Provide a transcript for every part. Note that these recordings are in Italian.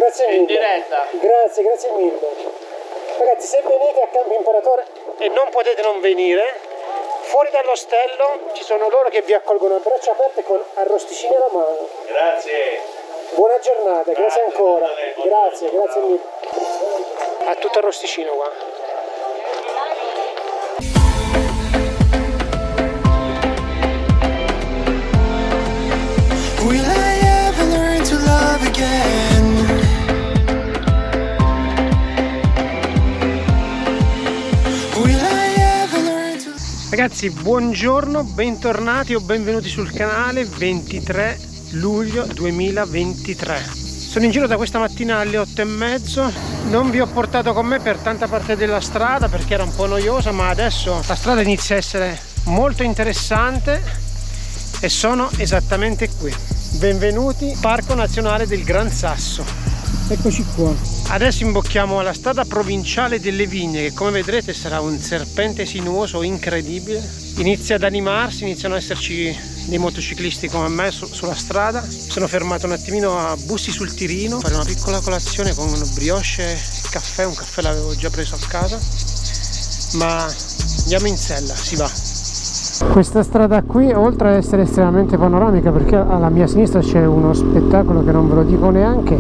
Grazie mille. In diretta. Grazie mille. Ragazzi, se venite a Campo Imperatore e non potete non venire, fuori dall'ostello ci sono loro che vi accolgono a braccia aperte con arrosticini alla mano. Grazie. Buona giornata, grazie ancora. Grazie mille. Ha tutto arrosticino qua. Will I ever learn to love again? Will I ever learn to... Ragazzi, buongiorno, bentornati o benvenuti sul canale. 23 luglio 2023. Sono in giro da questa mattina alle 8:30. Non vi ho portato con me per tanta parte della strada perché era un po' noiosa, ma adesso la strada inizia a essere molto interessante e sono esattamente qui. Benvenuti Parco Nazionale del Gran Sasso. Eccoci qua. Adesso imbocchiamo la strada provinciale delle Vigne, che come vedrete sarà un serpente sinuoso incredibile. Inizia ad animarsi, iniziano ad esserci dei motociclisti come me sulla strada. Mi sono fermato un attimino a Bussi sul Tirino, fare una piccola colazione con brioche e caffè. Un caffè l'avevo già preso a casa, ma andiamo in sella, si va. Questa strada qui, oltre ad essere estremamente panoramica, perché alla mia sinistra c'è uno spettacolo che non ve lo dico neanche,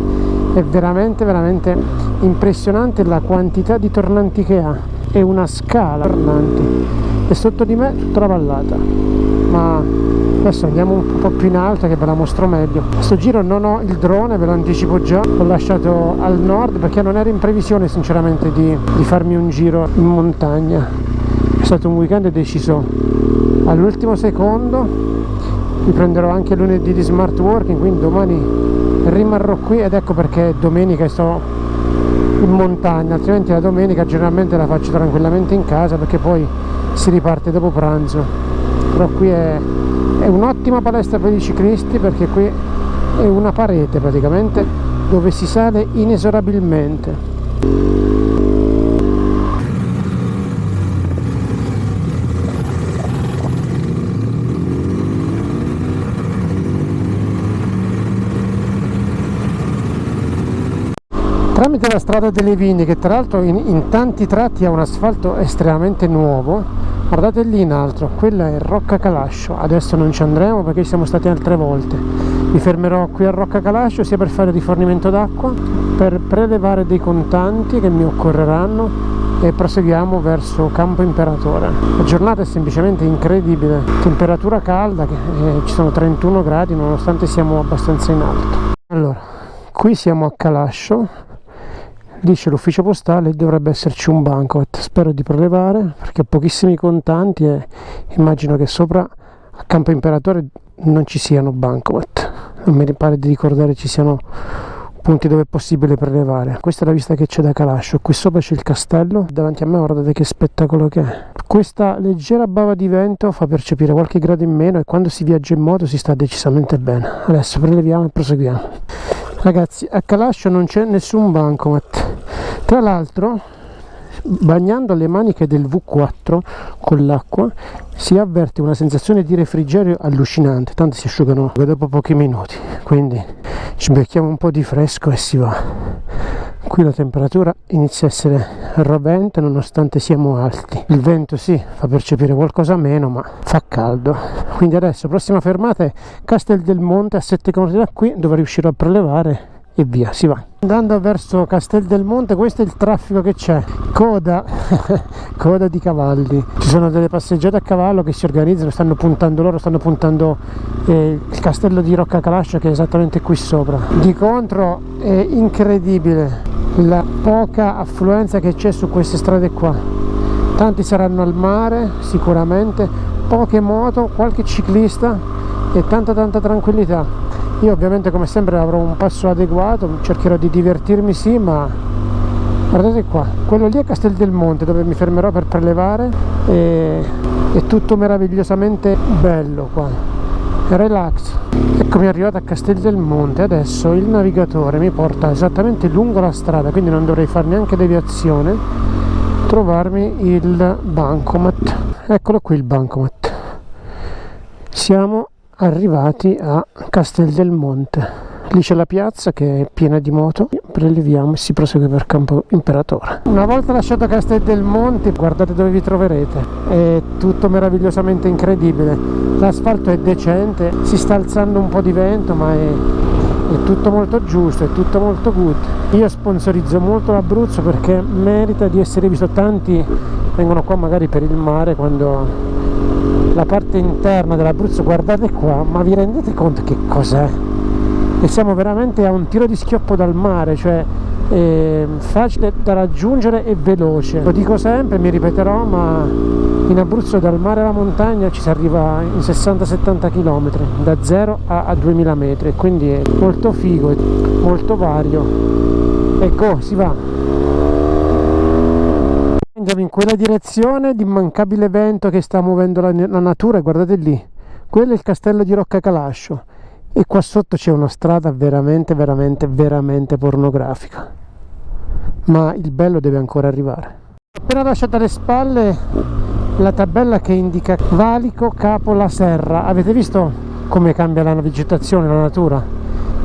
è veramente impressionante la quantità di tornanti che ha. È una scala tornanti e sotto di me tutta la vallata, ma adesso andiamo un po' più in alto che ve la mostro meglio. Sto giro non ho il drone, ve lo anticipo già, l'ho lasciato al nord perché non ero in previsione sinceramente di farmi un giro in montagna. È stato un weekend deciso all'ultimo secondo. Mi prenderò anche lunedì di smart working, quindi domani rimarrò qui, ed ecco perché domenica sto in montagna, altrimenti la domenica generalmente la faccio tranquillamente in casa perché poi si riparte dopo pranzo. Però qui è un'ottima palestra per i ciclisti perché qui è una parete praticamente dove si sale inesorabilmente. Tramite la strada delle Vigne, che tra l'altro in tanti tratti ha un asfalto estremamente nuovo, guardate lì in alto, quella è Rocca Calascio. Adesso non ci andremo perché ci siamo stati altre volte. Mi fermerò qui a Rocca Calascio sia per fare rifornimento d'acqua, per prelevare dei contanti che mi occorreranno e proseguiamo verso Campo Imperatore. La giornata è semplicemente incredibile, temperatura calda, ci sono 31 gradi nonostante siamo abbastanza in alto. Allora, qui siamo a Calascio. Lì c'è l'ufficio postale e dovrebbe esserci un bancomat. Spero di prelevare perché ho pochissimi contanti e immagino che sopra a Campo Imperatore non ci siano bancomat. Non mi pare di ricordare ci siano punti dove è possibile prelevare. Questa è la vista che c'è da Calascio. Qui sopra c'è il castello, davanti a me guardate che spettacolo che è. Questa leggera bava di vento fa percepire qualche grado in meno e quando si viaggia in moto si sta decisamente bene. Adesso preleviamo e proseguiamo. Ragazzi, a Calascio non c'è nessun bancomat. Tra l'altro, bagnando le maniche del V4 con l'acqua si avverte una sensazione di refrigerio allucinante, tanto si asciugano dopo pochi minuti, quindi ci becchiamo un po' di fresco e si va. Qui la temperatura inizia a essere rovente nonostante siamo alti. Il vento sì, fa percepire qualcosa meno, ma fa caldo. Quindi adesso prossima fermata è Castel del Monte, a 7 km da qui, dove riuscirò a prelevare e via, si va. Andando verso Castel del Monte, questo è il traffico che c'è, coda di cavalli. Ci sono delle passeggiate a cavallo che si organizzano, stanno puntando il castello di Rocca Calascio, che è esattamente qui sopra. Di contro è incredibile la poca affluenza che c'è su queste strade qua. Tanti saranno al mare sicuramente, poche moto, qualche ciclista e tanta tranquillità. Io ovviamente come sempre avrò un passo adeguato, cercherò di divertirmi sì, ma guardate qua, quello lì è Castel del Monte dove mi fermerò per prelevare e è tutto meravigliosamente bello qua, relax. Eccomi arrivato a Castel del Monte. Adesso il navigatore mi porta esattamente lungo la strada, quindi non dovrei fare neanche deviazione, trovarmi il bancomat. Eccolo qui il bancomat. Siamo arrivati a Castel del Monte. Lì c'è la piazza che è piena di moto, preleviamo e si prosegue per Campo Imperatore. Una volta lasciato Castel del Monte, guardate dove vi troverete, è tutto meravigliosamente incredibile, l'asfalto è decente, si sta alzando un po' di vento ma è tutto molto giusto, è tutto molto good. Io sponsorizzo molto l'Abruzzo perché merita di essere visto. Tanti vengono qua magari per il mare, quando la parte interna dell'Abruzzo, guardate qua, ma vi rendete conto che cos'è? E siamo veramente a un tiro di schioppo dal mare, cioè facile da raggiungere e veloce. Lo dico sempre, mi ripeterò, ma in Abruzzo dal mare alla montagna ci si arriva in 60-70 km, da 0 a 2000 metri, quindi è molto figo, molto vario. Ecco, si va. Andiamo in quella direzione, l'immancabile vento che sta muovendo la natura, e guardate lì, quello è il castello di Roccacalascio. E qua sotto c'è una strada veramente pornografica, ma il bello deve ancora arrivare. Appena lasciata alle spalle la tabella che indica Valico Capo la Serra. Avete visto come cambia la vegetazione, la natura?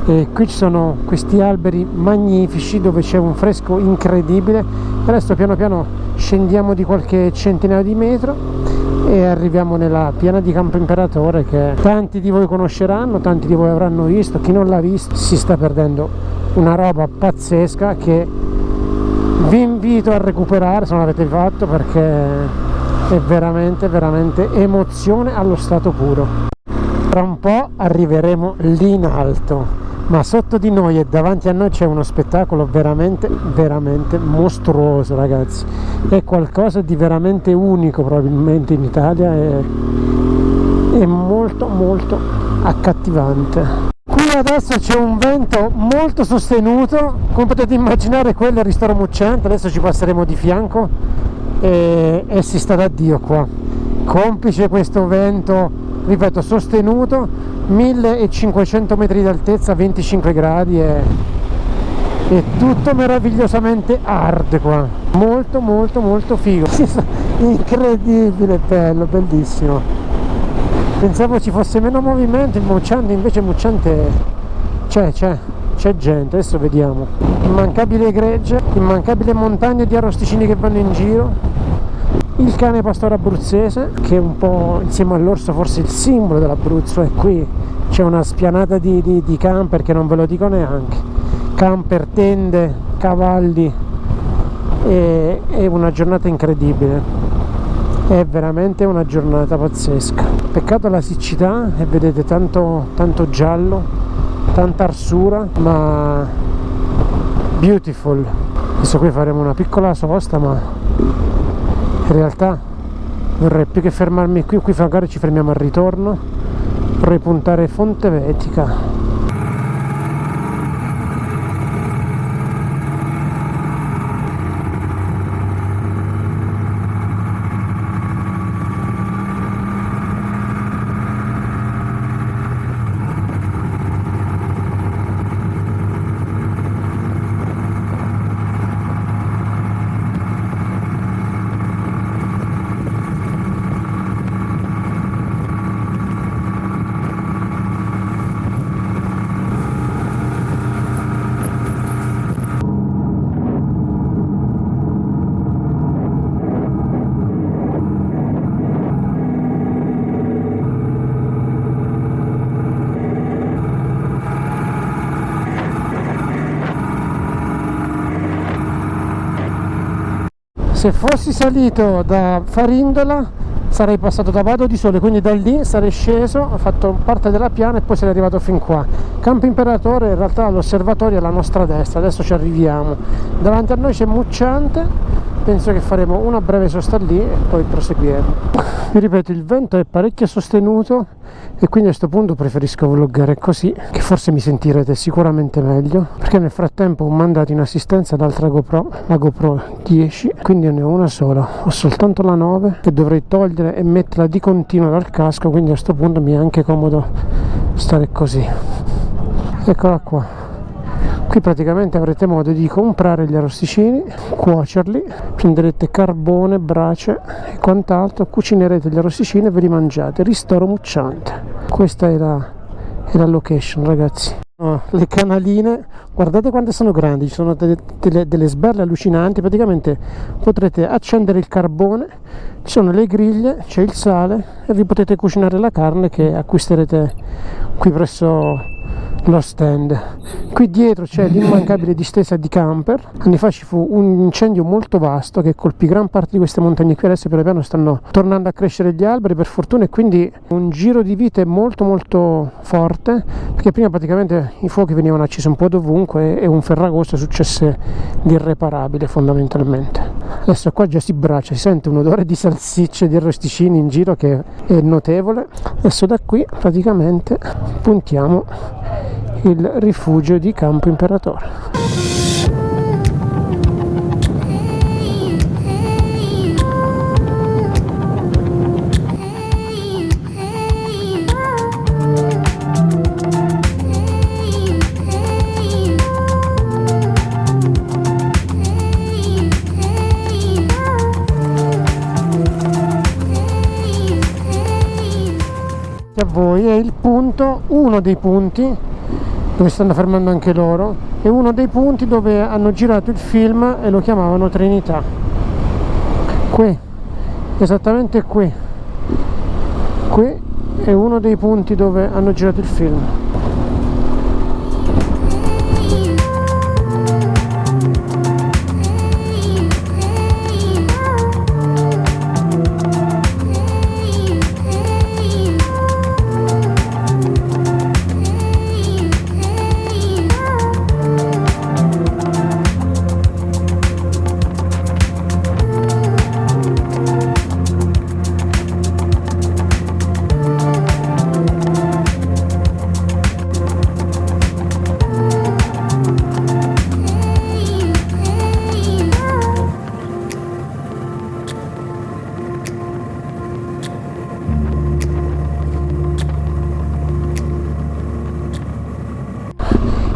E qui ci sono questi alberi magnifici dove c'è un fresco incredibile. Adesso piano piano scendiamo di qualche centinaio di metro e arriviamo nella piana di Campo Imperatore, che tanti di voi conosceranno, tanti di voi avranno visto. Chi non l'ha visto si sta perdendo una roba pazzesca che vi invito a recuperare se non l'avete fatto, perché è veramente emozione allo stato puro. Tra un po' arriveremo lì in alto, ma sotto di noi e davanti a noi c'è uno spettacolo veramente mostruoso, ragazzi. È qualcosa di veramente unico probabilmente in Italia, è molto accattivante. Qui adesso c'è un vento molto sostenuto, come potete immaginare quello è il ristoro Muccente. Adesso ci passeremo di fianco e si sta da Dio qua, complice questo vento, ripeto, sostenuto, 1500 metri di altezza, 25 gradi, è tutto meravigliosamente hard qua, molto figo. Incredibile, bello, bellissimo. Pensavo ci fosse meno movimento in Muccante, invece Muccante c'è gente. Adesso vediamo. Immancabile gregge, immancabile montagna di arrosticini che vanno in giro, il cane pastore abruzzese che è un po' insieme all'orso forse il simbolo dell'Abruzzo, e qui c'è una spianata di camper che non ve lo dico neanche, camper, tende, cavalli, è una giornata incredibile, è veramente una giornata pazzesca. Peccato la siccità, e vedete tanto giallo, tanta arsura, ma beautiful. Adesso qui faremo una piccola sosta, ma in realtà vorrei più che fermarmi qui magari ci fermiamo al ritorno. Vorrei puntare Fonte Vetica. Se fossi salito da Farindola sarei passato da Vado di Sole, quindi da lì sarei sceso, ho fatto parte della piana e poi sarei arrivato fin qua. Campo Imperatore, in realtà l'osservatorio è alla nostra destra, adesso ci arriviamo. Davanti a noi c'è Muccante, penso che faremo una breve sosta lì e poi proseguiremo. Vi ripeto, il vento è parecchio sostenuto e quindi a questo punto preferisco vloggare così, che forse mi sentirete sicuramente meglio, perché nel frattempo ho mandato in assistenza l'altra GoPro, la GoPro 10, quindi ne ho una sola, ho soltanto la 9 che dovrei togliere e metterla di continuo dal casco, quindi a questo punto mi è anche comodo stare così. Eccola qua. Qui praticamente avrete modo di comprare gli arrosticini, cuocerli, prenderete carbone, brace e quant'altro, cucinerete gli arrosticini e ve li mangiate. Ristoro Muccante. Questa è la location, ragazzi. Le canaline, guardate quante sono grandi, ci sono delle sberle allucinanti. Praticamente potrete accendere il carbone, ci sono le griglie, c'è il sale e vi potete cucinare la carne che acquisterete qui presso lo stand. Qui dietro c'è l'immancabile distesa di camper. Anni fa ci fu un incendio molto vasto che colpì gran parte di queste montagne qui. Adesso piano piano stanno tornando a crescere gli alberi, per fortuna, e quindi un giro di vite molto molto forte, perché prima praticamente i fuochi venivano accesi un po' dovunque e un ferragosto successe l'irreparabile fondamentalmente. Adesso qua già si braccia, si sente un odore di salsicce e di arrosticini in giro che è notevole. Adesso da qui praticamente puntiamo il rifugio di Campo Imperatore. A voi è il punto, uno dei punti dove stanno fermando anche loro, è uno dei punti dove hanno girato il film e lo chiamavano Trinità. Qui, esattamente qui è uno dei punti dove hanno girato il film.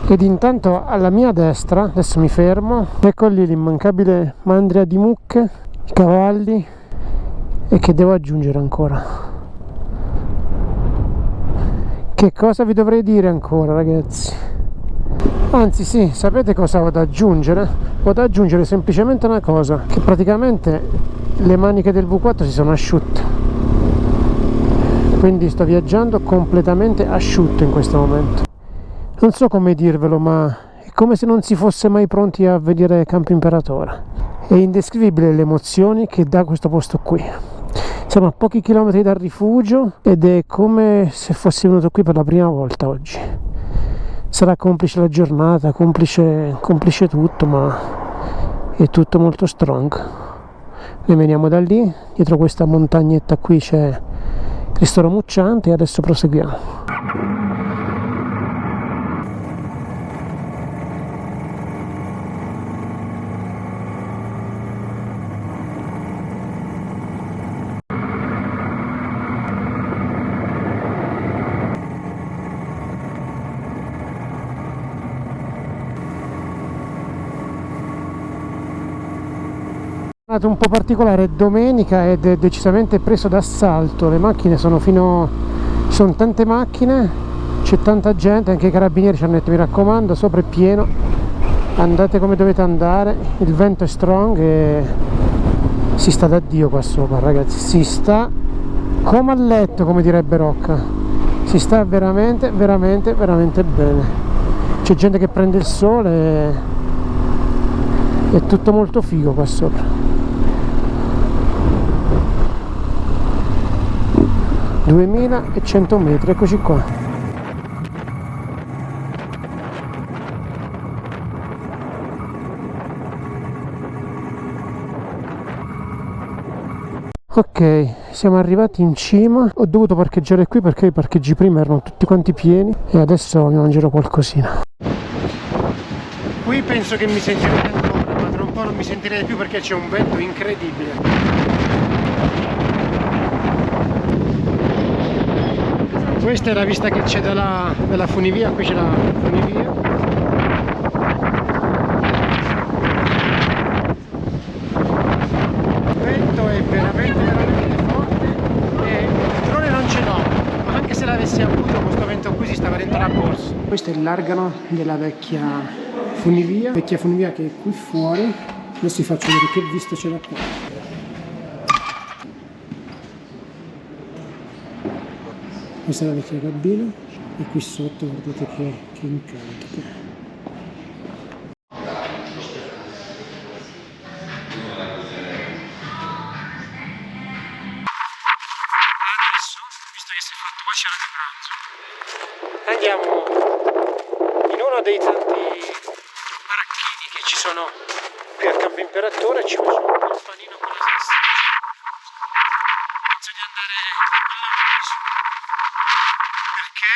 Ed intanto alla mia destra, adesso mi fermo, ecco lì l'immancabile mandria di mucche, i cavalli, e che devo aggiungere ancora? Che cosa vi dovrei dire ancora, ragazzi? Anzi sì, sapete cosa ho da aggiungere? Ho da aggiungere semplicemente una cosa, che praticamente le maniche del V4 si sono asciutte, quindi sto viaggiando completamente asciutto in questo momento. Non so come dirvelo, ma è come se non si fosse mai pronti a vedere Campo Imperatore. È indescrivibile le emozioni che dà questo posto qui. Siamo a pochi chilometri dal rifugio ed è come se fossi venuto qui per la prima volta oggi. Sarà complice la giornata, complice tutto, ma è tutto molto strong. Noi veniamo da lì, dietro questa montagnetta qui c'è Cristo Ramucciante e adesso proseguiamo. Un po' particolare, domenica, ed è decisamente preso d'assalto. Le macchine sono ci sono tante macchine, c'è tanta gente, anche i carabinieri ci hanno detto: mi raccomando, sopra è pieno, andate come dovete andare, il vento è strong e si sta da Dio qua sopra, ragazzi, si sta come a letto, come direbbe Rocca, si sta veramente veramente veramente bene. C'è gente che prende il sole e è tutto molto figo qua sopra. 2100 metri, eccoci qua. Ok, siamo arrivati in cima. Ho dovuto parcheggiare qui perché i parcheggi prima erano tutti quanti pieni e adesso mi mangerò qualcosina. Qui penso che mi sentirete ancora, ma tra un po' non mi sentirete più perché c'è un vento incredibile. Questa è la vista che c'è dalla funivia, qui c'è la funivia. Il vento è veramente forte e il drone non ce l'ho, ma anche se l'avessi avuto questo vento qui si stava dentro la borsa. Questo è l'argano della vecchia funivia che è qui fuori. Adesso vi faccio vedere che vista c'è da qua. Questa è la vecchia cabina e qui sotto guardate che incanto. Andiamo in uno dei tanti baracchini che ci sono qui al Campo Imperatore e ci facciamo un bel panino con la salsiccia. Penso di andare all'avviso. Perché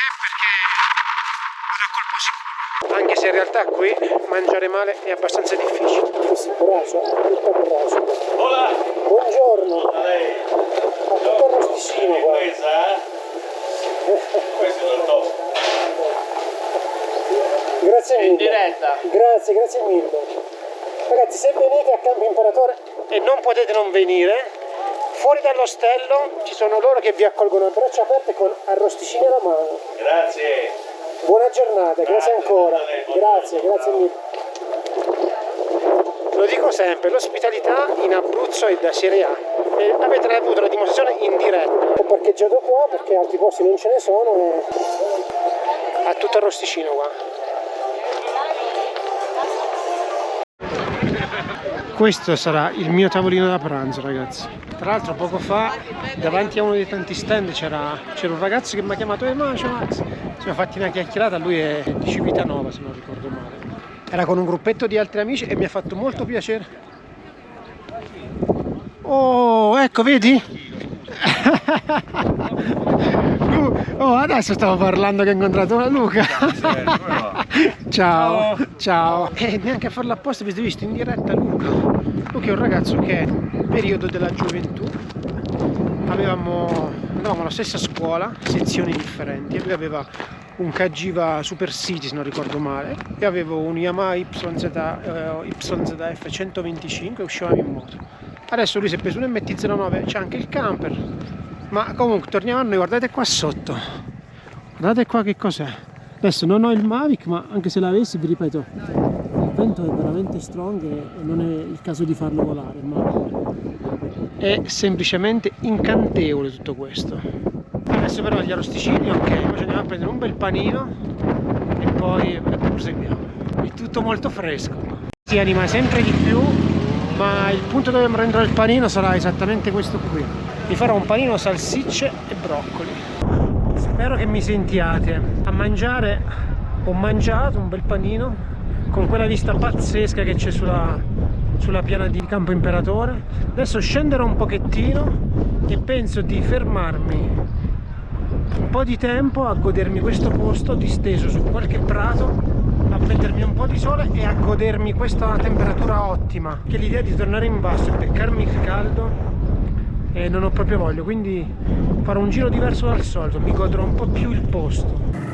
vado a colpo sicuro. Anche se in realtà qui mangiare male è abbastanza difficile. Questo è bracio, tutto bracio. Hola! Buongiorno! A lei! Ma tutto arrosticino qua. Questo è il top. Grazie mille. In diretta. Grazie mille. Ragazzi, se venite a Campo Imperatore e non potete non venire, fuori dall'ostello ci sono loro che vi accolgono a braccia aperte con arrosticini alla mano. Grazie. Buona giornata, grazie ancora. Grazie mille. Lo dico sempre, l'ospitalità in Abruzzo è da Serie A. E avete avuto la dimostrazione in diretta. Ho parcheggiato qua perché altri posti non ce ne sono e ha tutto arrosticino qua. Questo sarà il mio tavolino da pranzo, ragazzi. Tra l'altro poco fa davanti a uno dei tanti stand c'era un ragazzo che mi ha chiamato Macio Max. Ci siamo fatti una chiacchierata, lui è di Civitanova se non ricordo male. Era con un gruppetto di altri amici e mi ha fatto molto piacere. Oh, ecco, vedi? Oh, adesso stavo parlando che ho incontrato Luca. Ciao. E neanche a farlo apposta, avete visto in diretta Luca. Luca è un ragazzo che nel periodo della gioventù andavamo alla stessa scuola, sezioni differenti. Lui aveva un Cagiva Super City se non ricordo male, e avevo un Yamaha YZF 125 e uscivamo in moto. Adesso lui si è preso un MT-09, c'è anche il camper, ma comunque torniamo a noi, guardate qua sotto, guardate qua che cos'è. Adesso non ho il Mavic, ma anche se l'avessi vi ripeto, il vento è veramente strong e non è il caso di farlo volare, ma è semplicemente incantevole tutto questo. Adesso però gli arrosticini, ok, poi ci andiamo a prendere un bel panino e poi proseguiamo. È tutto molto fresco, si anima sempre di più, ma il punto dove prenderò il panino sarà esattamente questo qui. Vi farò un panino salsicce e broccoli. Spero che mi sentiate. A mangiare ho mangiato un bel panino con quella vista pazzesca che c'è sulla piana di Campo Imperatore. Adesso scenderò un pochettino e penso di fermarmi un po' di tempo a godermi questo posto disteso su qualche prato, a prendermi un po' di sole e a godermi questa temperatura ottima, che l'idea di tornare in basso e beccarmi il caldo non ho proprio voglia, quindi farò un giro diverso dal solito, mi godrò un po' più il posto.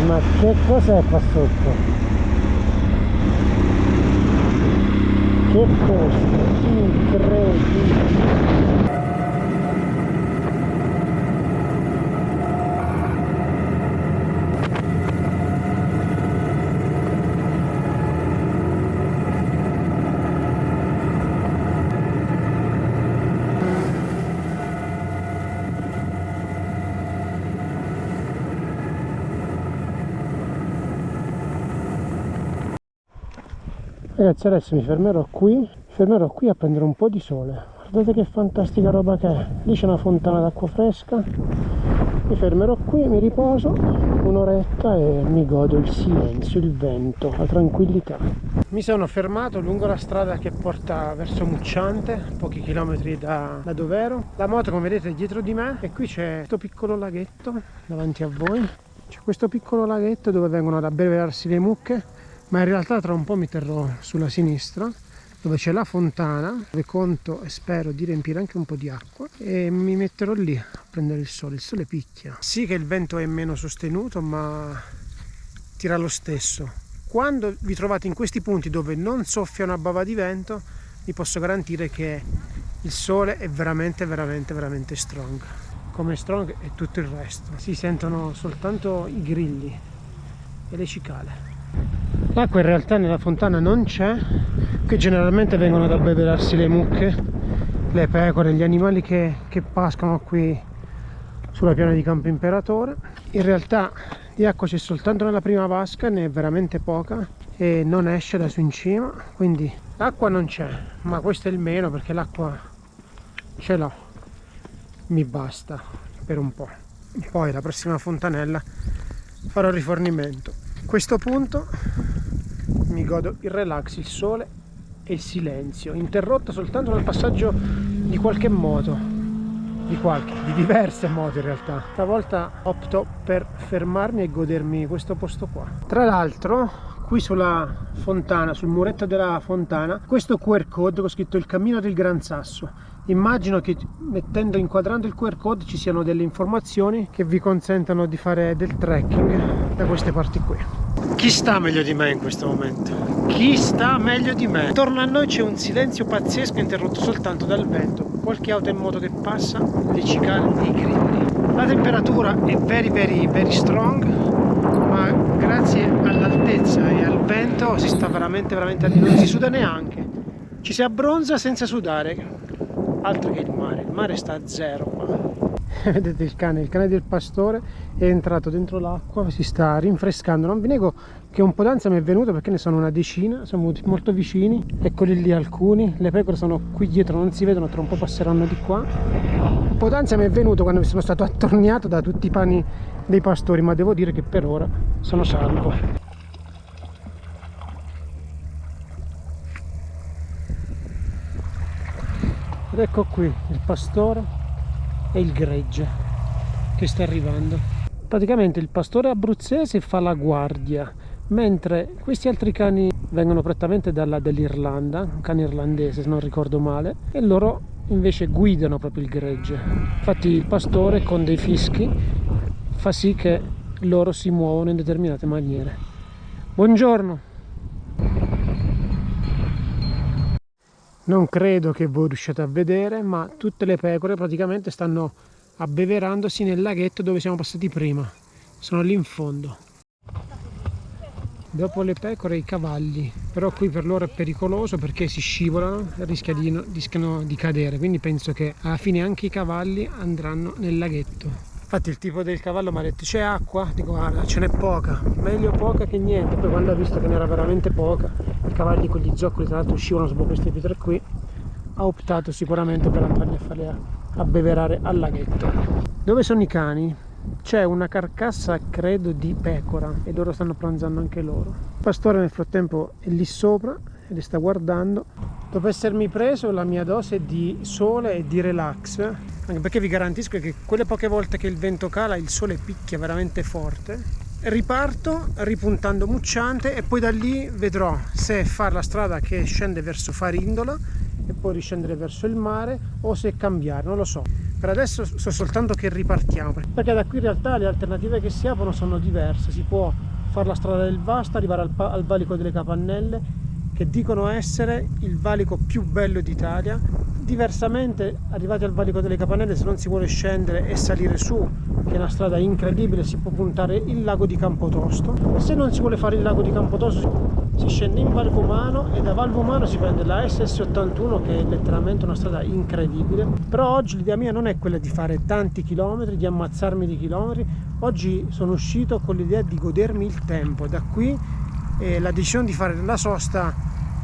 Ma che cos'è qua sotto? Che posto incredibile! Ragazzi, adesso mi fermerò qui a prendere un po' di sole. Guardate che fantastica roba che è. Lì c'è una fontana d'acqua fresca. Mi fermerò qui, mi riposo un'oretta e mi godo il silenzio, il vento, la tranquillità. Mi sono fermato lungo la strada che porta verso Mucciante, pochi chilometri da dove ero. La moto, come vedete, è dietro di me e qui c'è questo piccolo laghetto davanti a voi. C'è questo piccolo laghetto dove vengono ad abbeverarsi le mucche, ma in realtà tra un po' mi terrò sulla sinistra dove c'è la fontana, dove conto e spero di riempire anche un po' di acqua, e mi metterò lì a prendere il sole picchia. Sì che il vento è meno sostenuto, ma tira lo stesso. Quando vi trovate in questi punti dove non soffia una bava di vento, vi posso garantire che il sole è veramente strong. Come strong è tutto il resto. Si sentono soltanto i grilli e le cicale. L'acqua in realtà nella fontana non c'è, che generalmente vengono ad abbeverarsi le mucche, le pecore, gli animali che pascano qui sulla piana di Campo Imperatore. In realtà di acqua c'è soltanto nella prima vasca, ne è veramente poca e non esce da su in cima, quindi l'acqua non c'è, ma questo è il meno perché l'acqua ce l'ho, mi basta per un po'. Poi la prossima fontanella farò il rifornimento. A questo punto mi godo il relax, il sole e il silenzio, interrotto soltanto dal passaggio di qualche moto, di diverse moto in realtà. Stavolta opto per fermarmi e godermi questo posto qua. Tra l'altro qui sulla fontana, sul muretto della fontana, questo QR code con scritto il cammino del Gran Sasso. Immagino che inquadrando il QR code ci siano delle informazioni che vi consentano di fare del trekking da queste parti qui. Chi sta meglio di me in questo momento? Chi sta meglio di me? Attorno a noi c'è un silenzio pazzesco interrotto soltanto dal vento, qualche auto in moto che passa, le cicale e i grilli. La temperatura è very strong, ma grazie all'altezza e al vento si sta veramente non si suda neanche, ci si abbronza senza sudare. Altro che il mare sta a zero qua. Vedete il cane del pastore è entrato dentro l'acqua, si sta rinfrescando. Non vi nego che un po' d'ansia mi è venuto perché ne sono una decina, siamo venuti molto vicini. Eccoli lì alcuni, le pecore sono qui dietro, non si vedono, tra un po' passeranno di qua. Un po' d'ansia mi è venuto quando sono stato attorniato da tutti i pani dei pastori, ma devo dire che per ora sono salvo. Ed ecco qui il pastore e il gregge che sta arrivando. Praticamente il pastore abruzzese fa la guardia, mentre questi altri cani vengono prettamente dell'Irlanda, un cane irlandese se non ricordo male, e loro invece guidano proprio il gregge. Infatti il pastore con dei fischi fa sì che loro si muovono in determinate maniere. Buongiorno! Non credo che voi riusciate a vedere, ma tutte le pecore praticamente stanno abbeverandosi nel laghetto dove siamo passati prima. Sono lì in fondo. Dopo le pecore i cavalli, però qui per loro è pericoloso perché si scivolano e rischiano di cadere, quindi penso che alla fine anche i cavalli andranno nel laghetto. Infatti il tipo del cavallo mi ha detto: c'è acqua? Dico: guarda, ce n'è poca, meglio poca che niente. Poi quando ha visto che ne era veramente poca, i cavalli con gli zoccoli tra l'altro uscivano sopra queste pietre qui, ha optato sicuramente per andarli a farli abbeverare al laghetto. Dove sono i cani? C'è una carcassa credo di pecora e loro stanno pranzando anche loro. Il pastore nel frattempo è lì sopra e li sta guardando. Dopo essermi preso la mia dose di sole e di relax, anche perché vi garantisco che quelle poche volte che il vento cala il sole picchia veramente forte, riparto ripuntando mucciante e poi da lì vedrò se fare la strada che scende verso Farindola e poi riscendere verso il mare o se cambiare, non lo so. Per adesso so soltanto che ripartiamo, perché da qui in realtà le alternative che si aprono sono diverse. Si può fare la strada del Vasto, arrivare al valico delle Capannelle, che dicono essere il valico più bello d'Italia. Diversamente, arrivati al valico delle Capannelle, se non si vuole scendere e salire su, che è una strada incredibile, si può puntare il lago di Campotosto. Se non si vuole fare il lago di Campotosto si scende in Valvomano e da Valvomano si prende la SS81, che è letteralmente una strada incredibile. Però oggi l'idea mia non è quella di fare tanti chilometri, di ammazzarmi di chilometri. Oggi sono uscito con l'idea di godermi il tempo. Da qui la decisione di fare la sosta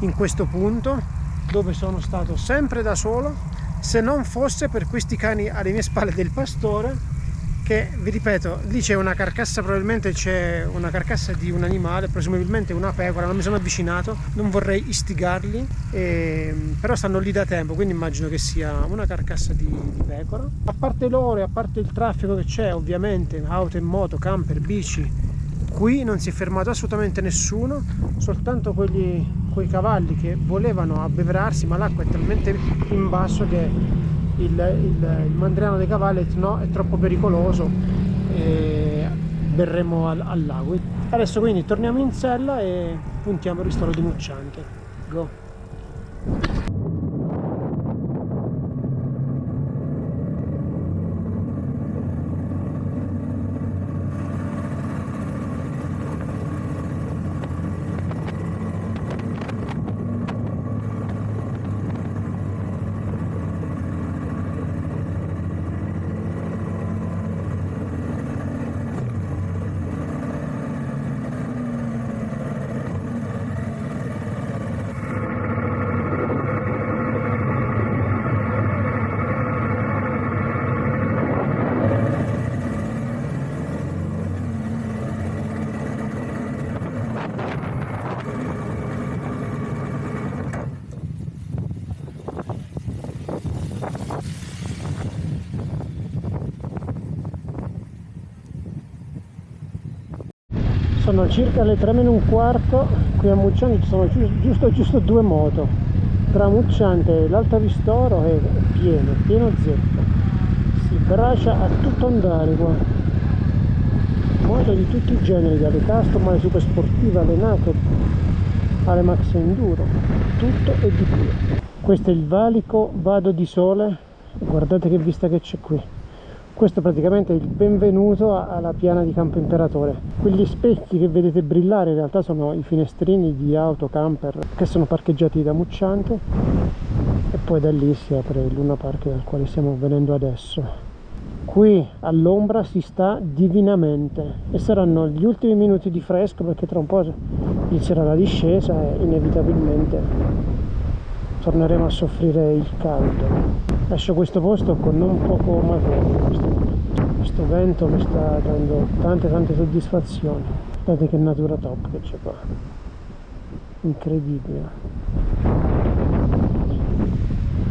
in questo punto, dove sono stato sempre da solo, se non fosse per questi cani alle mie spalle del pastore, che vi ripeto, lì c'è una carcassa, probabilmente c'è una carcassa di un animale, presumibilmente una pecora. Non mi sono avvicinato, non vorrei istigarli, però stanno lì da tempo, quindi immagino che sia una carcassa di pecora. A parte loro e a parte il traffico che c'è, ovviamente auto e moto, camper, bici, qui non si è fermato assolutamente nessuno, soltanto quelli quei cavalli che volevano abbeverarsi, ma l'acqua è talmente in basso che il mandriano dei cavalli ha detto no, è troppo pericoloso e berremo al lago. Adesso quindi torniamo in sella e puntiamo il ristoro di Mucciante. Go! Sono circa le 3:15, qui a Mucciante ci sono giusto 2 moto. Tra Mucciante e l'Alta Ristoro è pieno zeppo. Si bracia a tutto andare qua. Moto di tutti i generi, dalle custom alle super sportive, alle naked, alle max enduro, tutto e di più. Questo è il valico Vado di Sole, guardate che vista che c'è qui. Questo praticamente è il benvenuto alla piana di Campo Imperatore. Quegli specchi che vedete brillare in realtà sono i finestrini di auto camper che sono parcheggiati da Mucciante, e poi da lì si apre il Luna Park dal quale stiamo venendo adesso. Qui all'ombra si sta divinamente e saranno gli ultimi minuti di fresco, perché tra un po' inizierà la discesa e inevitabilmente torneremo a soffrire il caldo. Lascio questo posto con non poco amore. Questo vento mi sta dando tante soddisfazioni. Guardate che natura top che c'è qua, incredibile.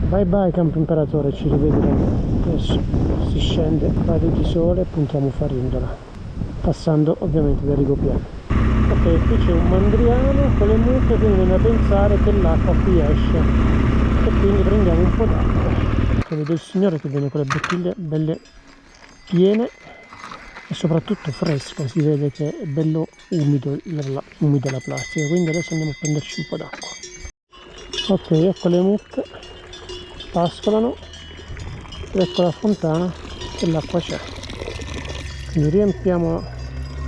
Bye Campo Imperatore, ci rivedremo. Adesso si scende Vado di Sole e puntiamo Farindola, passando ovviamente da Rigopiano. Ok, qui c'è un mandriano con le mucche, quindi viene a pensare che l'acqua qui esce e quindi prendiamo un po' d'acqua. Vedo il signore che viene con le bottiglie belle piene e soprattutto fresche, si vede che è bello umida la plastica, quindi adesso andiamo a prenderci un po' d'acqua. Ok, ecco le mucche, pascolano, ed ecco la fontana e l'acqua c'è. Quindi riempiamo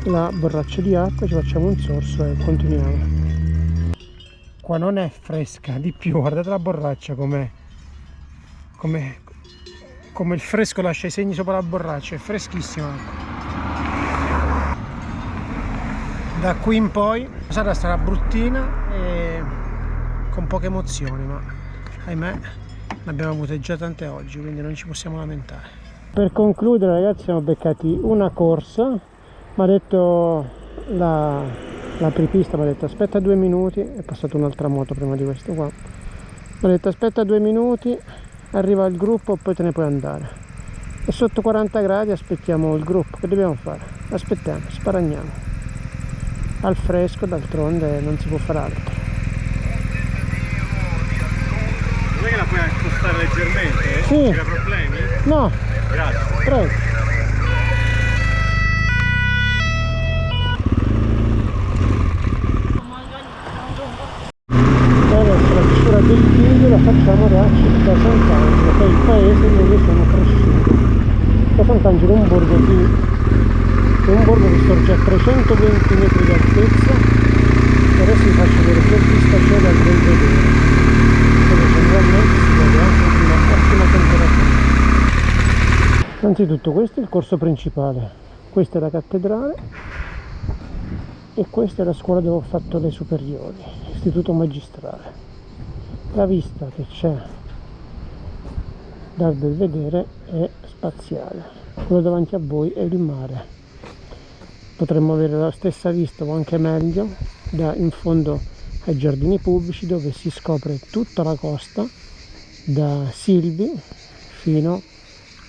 la borraccia di acqua, ci facciamo un sorso e continuiamo. Qua non è fresca di più, guardate la borraccia come il fresco lascia i segni sopra la borraccia, è freschissima. Da qui in poi sarà bruttina e con poche emozioni, ma ahimè ne abbiamo avute già tante oggi, quindi non ci possiamo lamentare. Per concludere ragazzi, siamo beccati una corsa, mi ha detto l'apripista, mi ha detto aspetta 2 minuti, è passata un'altra moto prima di questo qua, mi ha detto aspetta 2 minuti, arriva il gruppo e poi te ne puoi andare. E sotto 40 gradi aspettiamo il gruppo, che dobbiamo fare? Aspettiamo, sparagniamo al fresco, d'altronde non si può fare altro. Non è che la puoi accostare leggermente? Sì. Non c'è problemi? No, Grazie. prego. Adesso la chiusura del video la facciamo da Città Sant'Angelo, che è il paese dove sono cresciuto. Città Sant'Angelo è un borgo che sorge a 320 metri di altezza, e adesso vi faccio vedere quel pistaciolo al Belvedere, dove generalmente si vede anche una ottima temperatura. Anzitutto questo è il corso principale, questa è la cattedrale e questa è la scuola dove ho fatto le superiori, istituto magistrale. La vista che c'è dal Belvedere è spaziale, quello davanti a voi è il mare. Potremmo avere la stessa vista o anche meglio da in fondo ai giardini pubblici, dove si scopre tutta la costa da Silvi fino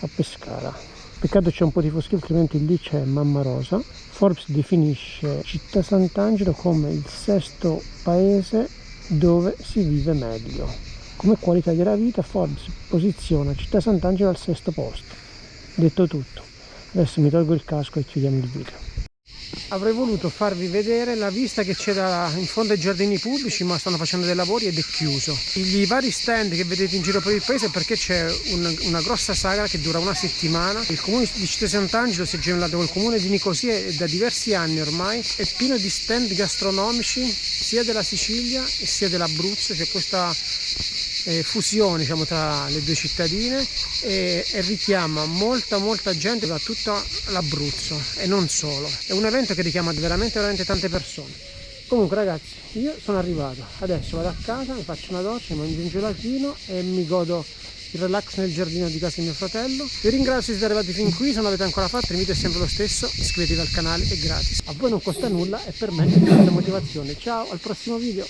a Pescara. Peccato c'è un po' di foschio, altrimenti lì c'è Mamma Rosa. Forbes definisce Città Sant'Angelo come il 6º paese dove si vive meglio. Come qualità della vita Forbes posiziona Città Sant'Angelo al 6° posto. Detto tutto, adesso mi tolgo il casco e chiudiamo il video. Avrei voluto farvi vedere la vista che c'è in fondo ai giardini pubblici, ma stanno facendo dei lavori ed è chiuso. I vari stand che vedete in giro per il paese, perché c'è una grossa sagra che dura una settimana. Il comune di Città Sant'Angelo si è gemellato col comune di Nicosia e da diversi anni ormai è pieno di stand gastronomici sia della Sicilia e sia dell'Abruzzo. C'è questa fusione, diciamo, tra le due cittadine e richiama molta gente da tutto l'Abruzzo e non solo. È un evento che richiama veramente tante persone. Comunque ragazzi, io sono arrivato, adesso vado a casa, mi faccio una doccia, mangio un gelatino e mi godo il relax nel giardino di casa di mio fratello. Vi ringrazio se siete arrivati fin qui, se non l'avete ancora fatto l'invito è sempre lo stesso, iscrivetevi al canale, è gratis, a voi non costa nulla e per me è grande motivazione. Ciao, al prossimo video.